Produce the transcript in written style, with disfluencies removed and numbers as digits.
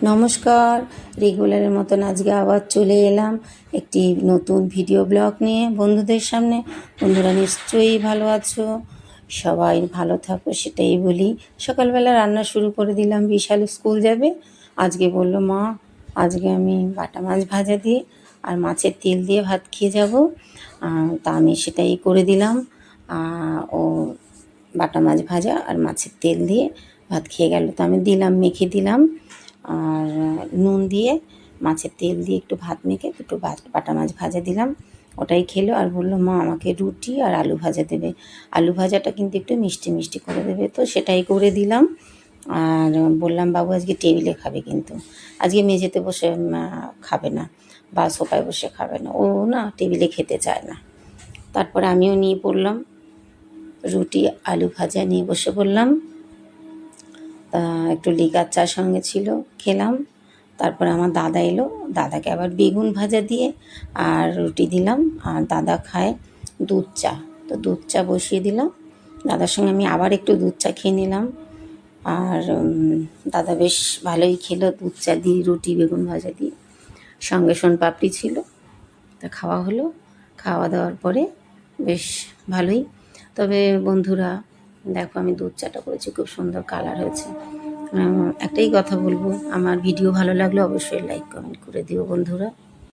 নমস্কার, রেগুলারের মতন আজকে আবার চলে এলাম একটি নতুন ভিডিও ব্লগ নিয়ে বন্ধুদের সামনে। বন্ধুরা নিশ্চয়ই ভালো আছো, সবাই ভালো থাকো সেটাই বলি। সকালবেলা রান্না শুরু করে দিলাম, বিশাল স্কুল যাবে। আজকে বলল মা আজকে আমি বাটা মাছ ভাজা দিয়ে আর মাছের তেল দিয়ে ভাত খেয়ে যাব। তা আমি সেটাই করে দিলাম। ও বাটা মাছ ভাজা আর মাছের তেল দিয়ে ভাত খেয়ে গেল, তো আমি দিলাম, মেখে দিলাম। আর নুন দিয়ে মাছের তেল দিয়ে একটু ভাত মেখে দুটো বাটা মাছ ভাজা দিলাম, ওটাই খেলো। আর বললো মা আমাকে রুটি আর আলু ভাজা দেবে, আলু ভাজাটা কিন্তু একটু মিষ্টি মিষ্টি করে দেবে, তো সেটাই করে দিলাম। আর বললাম বাবু আজকে টেবিলে খাবে, কিন্তু আজকে মেঝেতে বসে খাবে না বা সোফায় বসে খাবে না, ও না টেবিলে খেতে চায় না। তারপরে আমিও নিয়ে পড়লাম, রুটি আলু ভাজা নিয়ে বসে পড়লাম। তা একটু লিকার চা সঙ্গে ছিল, খেলাম। তারপরে আমার দাদা এলো, দাদাকে আবার বেগুন ভাজা দিয়ে আর রুটি দিলাম। আর দাদা খায় দুধ চা, তো দুধ চা বসিয়ে দিলাম। দাদার সঙ্গে আমি আবার একটু দুধ চা খেয়ে নিলাম। আর দাদা বেশ ভালোই খেলো দুধ চা দিয়ে রুটি বেগুন ভাজা দিয়ে, সঙ্গে পাপড়ি ছিল। তা খাওয়া হলো, খাওয়া দাওয়ার পরে বেশ ভালোই। তবে বন্ধুরা দেখো আমি দুধ চাটা করেছি, খুব সুন্দর কালার হয়েছে। একটাই কথা বলবো, আমার ভিডিও ভালো লাগলে অবশ্যই লাইক কমেন্ট করে দিও বন্ধুরা।